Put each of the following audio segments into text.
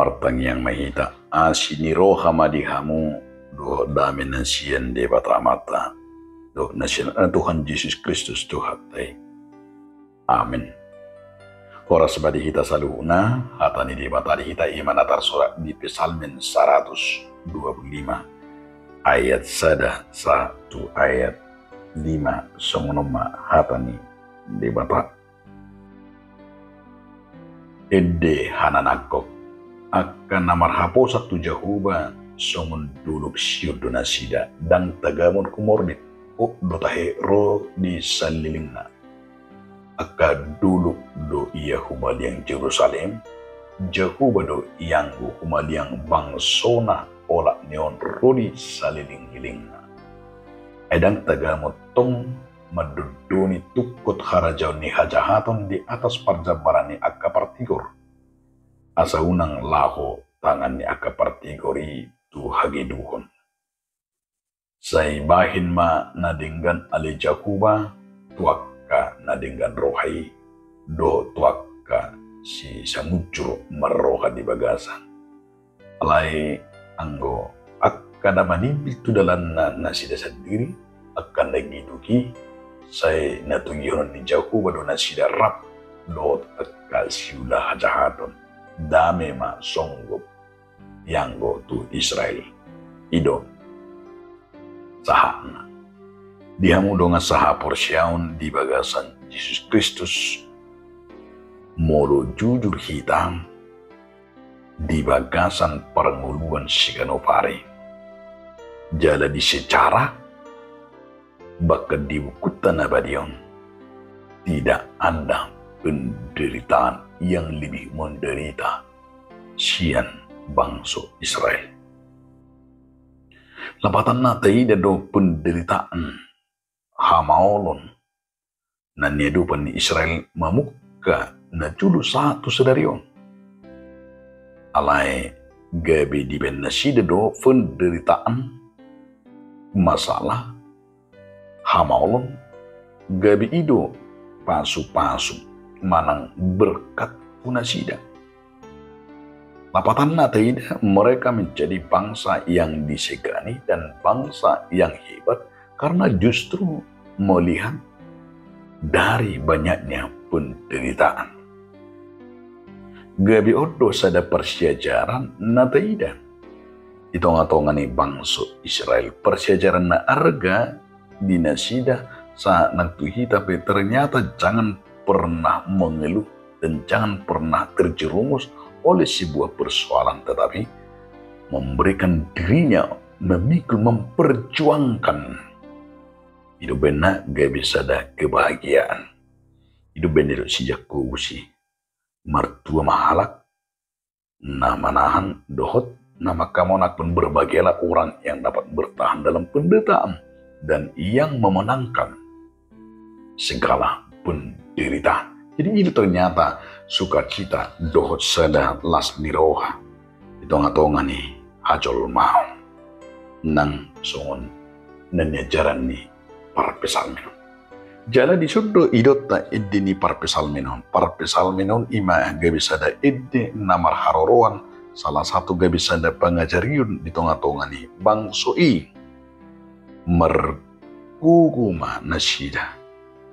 martang yang mahita asiniro hamadihamu do dami nasian de batramata do nasian Tuhan Yesus Kristus Tuhan tay. Amin. Horas badi hita saluna hatani di batari hita iman atar surat di Psalmen 125 ayat 1 ayat 5 songonoma hatani di batak Ede hananakok akan namar hapo satu jahuba songon duluk siur donasida dan tagamun kumordit o dotahe ro di salilingna aka duluk do iya humaliang Jerusalem jahuba do ianggu humaliang bangsona olak neon ro di saliling-hilingna edang tagamot tong maduduni tukut harajau ni hajahaton di atas parjabaran ni akka partigor asa unang laho tangan ni akka partigori tu hagiduhon say bahin ma nadinggan ali jakuba tuakka nadinggan rohai do tuakka si samucuro marroha di bagasan alai anggo akka namanimbil tu dalan na sida sendiri akan nagiduki say natugiyon ni Jakuba do na sida rap do akka siula hajahaton dame ma songgop yanggo tu Israel ido sahana dihamu do nga saha porsyaun di bagasan Yesus Kristus molo jujur hitam di bagasan pernguluan siganopare jala di secara baka dibukutan abadion tidak ada penderitaan yang lebih menderita sian bangsa Israel. Lapatan na taida do penderitaan hamaolon na niedupan ni Israel mamukka na julu satu sedarion. Alai gabi di ben nasida do penderitaan masalah hamaolon gabi ido pasu-pasu manang berkat punasida. Lapatan na taida mereka menjadi bangsa yang disegani dan bangsa yang hebat karena justru melihat dari banyaknya penderitaan. Gabi odo sada persyajaran na taida. Itonga-tonga ni bangsa Israel persyajaran na arga dinasida saat nagtuhi tapi ternyata jangan pernah mengeluh dan jangan pernah terjerumus oleh sebuah persoalan tetapi memberikan dirinya memikul memperjuangkan hidup benar gak bisa ada kebahagiaan hidup benar sejak kuusi martua mahalak nama nahan dohot nama kamonak pun berbagilah orang yang dapat bertahan dalam penderitaan dan yang memenangkan segala penderitaan. Jadi itu ternyata sukacita dohot sada las niroha. Itu ngatongan nih hajol mau. Nang songon nenyajaran nih para pesalmenon. Jala di sudo idota iddi ni para pesalmenon. Para pesalmenon ima gabi sada iddi namar haroroan. Salah satu gabi sada pengajariun di tonga-tonga nih bang soi. Merkuguma nasida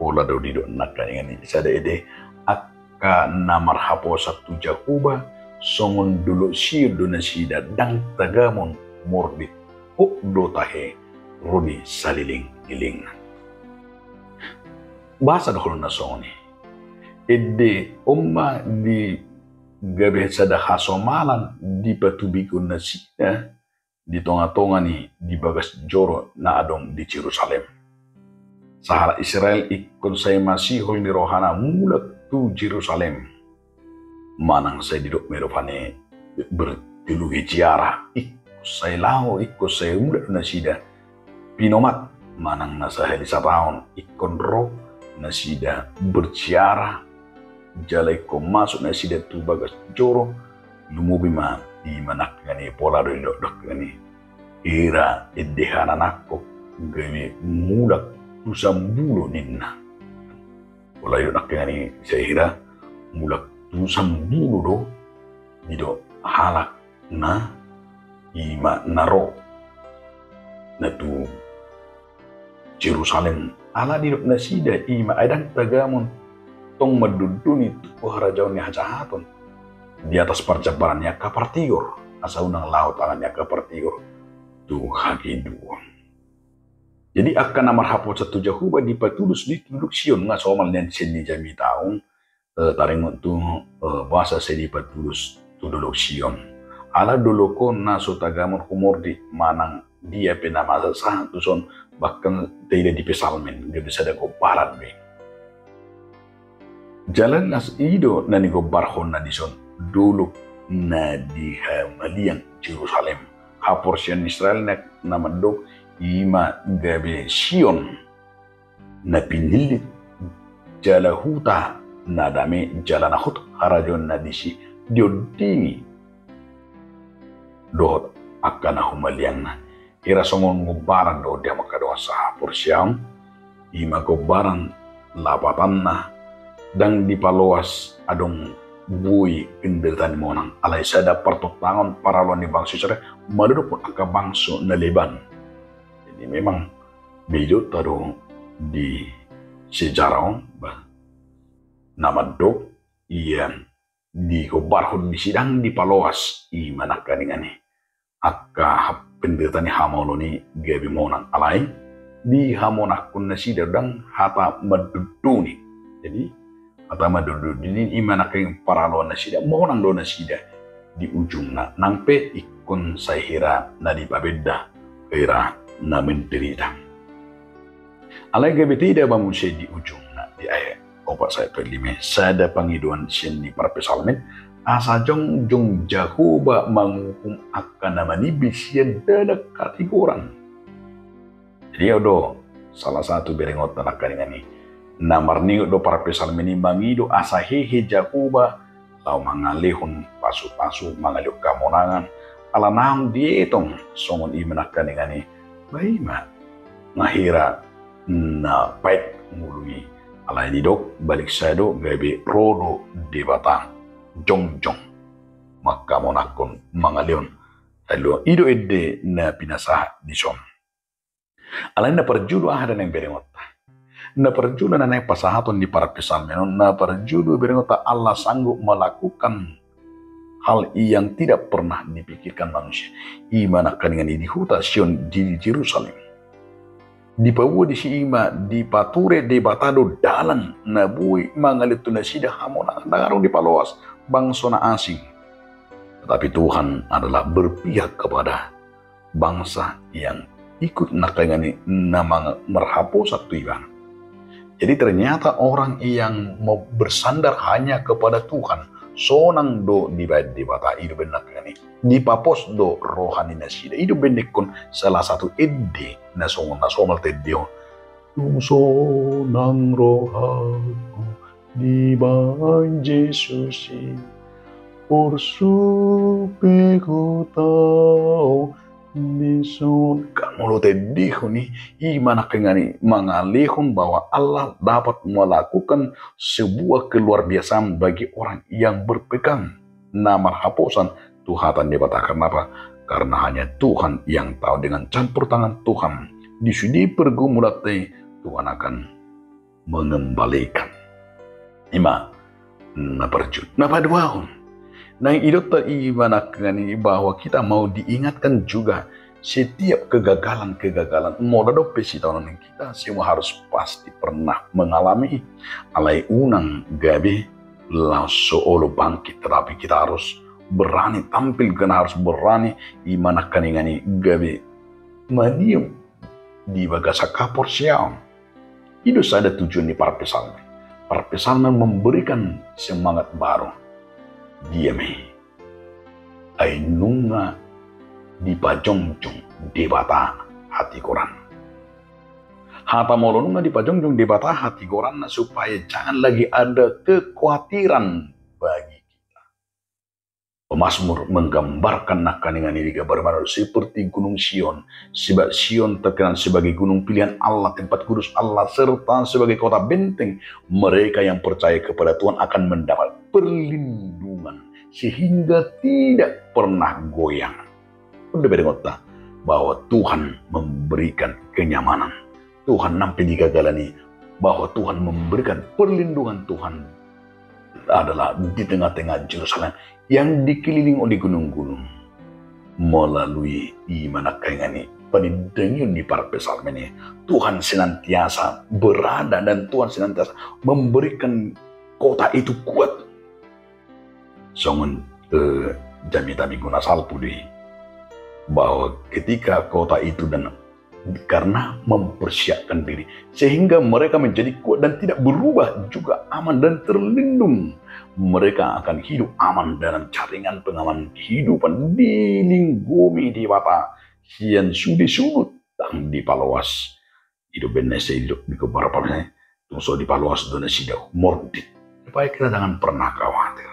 ola do dido nakani sada ede akka namar hapo satu jakuba songon dulu sir do nasida dang tagamon mordi o do tahe rodi saliling iling bahasa do na songoni ede umma di gabe sada hasomalan di patubikun nasida di tonga-tonga ni di bagas joro na adong di Jerusalem. Sahara Israel ikon saya masih hol ni rohana mulak tu Jerusalem. Manang saya didok merofane bertiluhi jiara. Ikko saya lao, ikko saya mulak nasida. Pinomat manang nasa heli tahun ikon roh nasida berjiara. Jalai ko masuk nasida tu bagas joro. Lumubima di manak gani pola do dok gani ira edehana nakko gani mulak tusambulo ninna pola do nak gani saya ira mulak tusambulo do dido halak na ima naro na tu Jerusalem ala di na sida ima adang tagamon tong maduduni tu harajaon ni hajahaton di atas percabarannya kapartigur asa unang laut tangannya kapartigur tu hakiduon. Jadi akan namar hapo satu Jahuba di patulus di tuduk Sion nga somal nen seni jami taung taring tu bahasa seni patulus tuduk Sion ala doloko na so tagamon humor di manang dia penama sah tu son bahkan tidak di pesalmen dia bisa ada koparan be jalan nas ido nani go barhon na dison dulu na di hamaliang Jerusalem ha porsian Israel nak nama dok ima gabe Sion na pinilit jalahuta na dame jalanahut harajon na disi diodini dohot akan humaliang na ira songon ngubaran do dia makadoa sa porsiam ima gobaran lapatan na dang dipaloas adong bui kendertaan monang alay sada pertotangan paralon ni bangsa Israel maduduk pun angka bangso na Leban. Jadi memang bejot tado di sejarah nama dok iya di gobarhon di sidang dipaloas i manakaningan akka pendeta ni hamoloni gabi monang alay di hamonakun na sida dang hata maduduni. Jadi hata maduduni imana kayong paralon na sida monang do na sida di ujung na nangpe ikon sahira na di pabeda kira na menderita. Alay gabi tidak bangun siya di ujung na di ayat 4:5 sada pangiduan siya ni para pesalmen asa jong Jahuba manghukum akan nama nibis yang dadak katiguran. Jadi do salah satu berengot tanakan ini namar ni do para pesalmen ini bangido asa hehe Jahuba lau mangalihun pasu-pasu mangalih kamonangan ala nang dietong songon imenakan ini baima ngahira na pait ngului ala ini dok balik sado gabe rodo di batang jong maka monakon mga leon lalu ido ede na pinasa di som alay na perjudo ada ng berengot na perjudo na ng pasahaton di para pesalmen na perjudo berengot Allah sanggup melakukan hal yang tidak pernah dipikirkan manusia imana kaningan ini huta Sion di Jerusalem di pawu di si ima di pature de batado dalang na bui mangalitu na sida hamona nangarong di paloas bangsa na asing. Tetapi Tuhan adalah berpihak kepada bangsa yang ikut nakangani na mga merhapos at tuiban. Jadi ternyata orang yang mau bersandar hanya kepada Tuhan sonang do di bata idu benakani di papos do rohani nasida idu benekon salah satu ide na somal tedio sonang rohanku di ban Jesus por supe ko tao Lison kamu tediho ni imana kengani mengalihun bahwa Allah dapat melakukan sebuah keluar biasaan bagi orang yang berpegang nama hapusan Tuhatan dibatakan apa? Karena hanya Tuhan yang tahu dengan campur tangan Tuhan di sudi pergumulate Tuhan akan mengembalikan. Ima naperjun napaduahon. Nah, itu imana kengani bahwa kita mau diingatkan juga setiap kegagalan modal pesi tahun kita semua harus pasti pernah mengalami alai unang gabi langsung olo bangkit, tapi kita harus berani tampil karena harus berani imana kaningani gabi manium di bagasa kapor siam. Itu ada tujuan di para pesalmen. Para pesalmen memberikan semangat baru. Diame ay nunga di pajongjong di bata hati koran. Hata molo nunga di pajongjong di bata hati koran supaya jangan lagi ada kekhawatiran bagi kita. Pemazmur menggambarkan nakaningan ini gambar seperti gunung Sion, sebab Sion terkenal sebagai gunung pilihan Allah, tempat kudus Allah, serta sebagai kota benteng. Mereka yang percaya kepada Tuhan akan mendapat perlindungan sehingga tidak pernah goyang. Udah berengota bahwa Tuhan memberikan kenyamanan. Tuhan nampi di gagalani bahwa Tuhan memberikan perlindungan. Tuhan adalah di tengah-tengah Yerusalem yang dikelilingi oleh gunung-gunung. Melalui iman ini, penidangin di para pesalmen ini, Tuhan senantiasa berada dan Tuhan senantiasa memberikan kota itu kuat. Songon jamita minggu salpudi bahwa ketika kota itu dan karena mempersiapkan diri sehingga mereka menjadi kuat dan tidak berubah, juga aman dan terlindung, mereka akan hidup aman dalam jaringan pengaman kehidupan di lingkungan di bata hian sudi sunut dan di palawas hidup benese hidup di kebarapanya tungso di palawas dona sida mordit, supaya kita jangan pernah khawatir.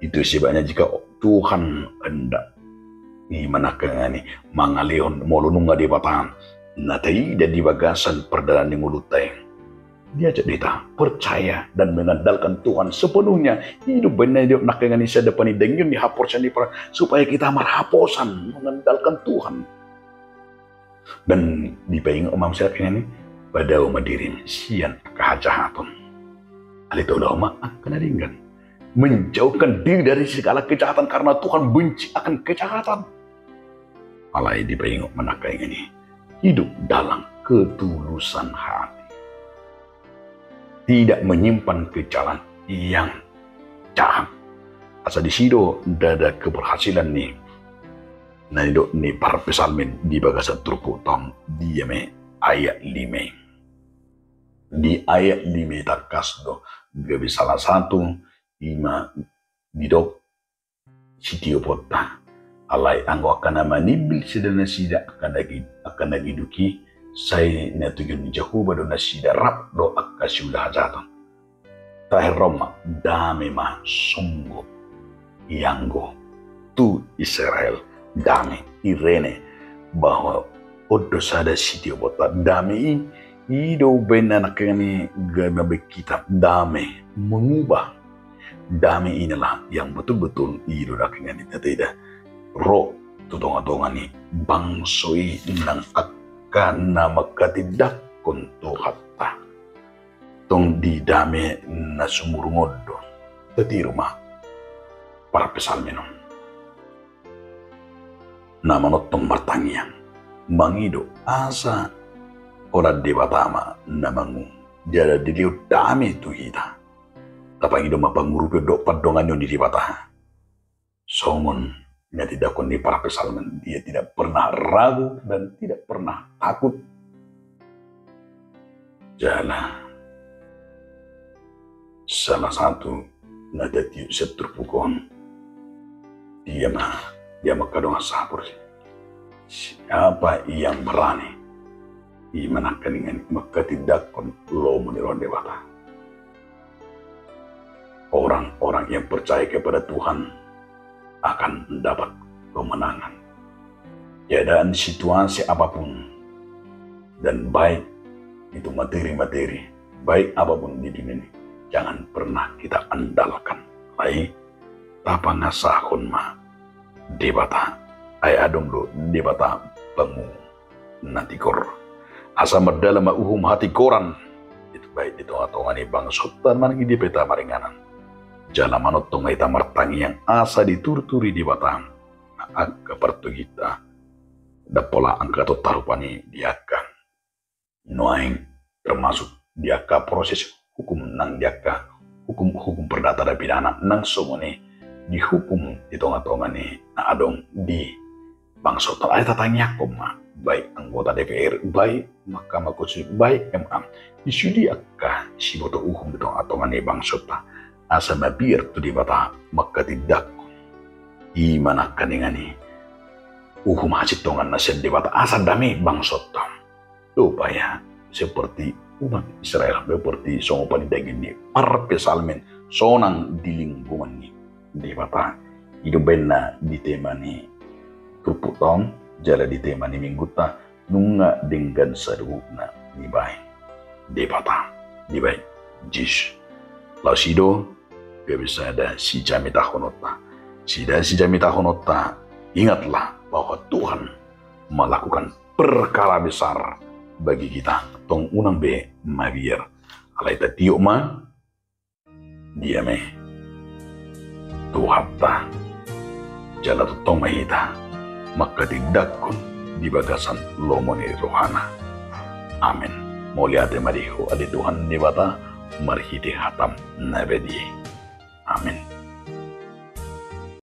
Itu sebabnya jika Tuhan hendak manakangani mangalihon molununga di batan natai dan di bagasan perdalan di ngulutai, dia cerita percaya dan mengandalkan Tuhan sepenuhnya. Hidup benar hidup nakangani sa depan dengan dihaporsan di supaya kita marhaposan mengandalkan Tuhan. Dan di payung umam saya ini pada umadirin sian kehajatan alito lama akan ringan menjauhkan diri dari segala kejahatan karena Tuhan benci akan kejahatan. Malai di payung menakai ini hidup dalam ketulusan hati, tidak menyimpan kejalan yang jahat. Asa di sido dada keberhasilan nih. Nah itu nih para pesalmen di bagasan trupu tom dia me ayat 5. Di ayat 5 takas do gabi salah satu ima didok sitio pota alai anggo akan nama nibil sedana sida akan lagi duki saya netujun Jehovah do nasida rap do akasiulah hajatan tahir Roma dame mah sungguh yanggo tu Israel dame irene bahwa odo sada sitio pota dame ido benar kami gana kitab dame mengubah. Damai inilah yang betul-betul ido dakingan itu tidak roh tutonga-tonga ni bangsoi nang akan nama katidak kunto hatta tong di dame na sumur ngodo teti rumah para pesalmenon nama notong martangian mangido asa ora debatama namangu jada diliu dame tu hita tapang ido mapangurupi do padongan yon di patah. Songon nya tidak di para pesalmen, dia tidak pernah ragu dan tidak pernah takut. Jana salah satu nada tiu setrupukon dia mah kadang sapur. Siapa yang berani imanakan dengan maka tidak kon lo meniron dewata. Orang-orang yang percaya kepada Tuhan akan mendapat kemenangan. Keadaan situasi apapun dan baik itu materi-materi, baik apapun di dunia ini, jangan pernah kita andalkan. Lai tapangasahon ma debata ay adong do debata pengu natikor asa medala ma uhum hati koran itu baik itu atau ngani bangsutan mangi di peta maringanan. Jala manot tong ita martangi yang asa diturturi di batang. Agak pertu kita. Da pola angka atau tarupani diaka. Noaing termasuk diaka proses hukum nang diaka. Hukum perdata dan pidana nang somone dihukum di tonga-tonga ni na adong di bangsa tal ay tatanya koma baik anggota DPR baik Mahkamah Konstitusi baik MA disudi akka si boto hukum di tonga-tonga ni bangsa ta asa mabir tu di bata maka tidak imanakan dengan ni uhum hasil tongan nasihat di bata asa dami bangsot supaya seperti umat Israel seperti songo panidagin ni para pesalmen sonang di lingkungan ni di bata hidup bena di tema ni keruputong jala di tema ni mingguta nunga dengan sadukna di baik di bata di baik jis lausido gak bisa ada si jami tahunota Sida si jamita honota, ingatlah bahwa Tuhan melakukan perkara besar bagi kita. Tong unang be mabiar. Alay ta tiyo ma, dia me. Tuhan ta, jala tong mahita, maka didakon di bagasan lomoni rohana. Amin. Mulia te mariho adi Tuhan di bata marhiti hatam nabedi.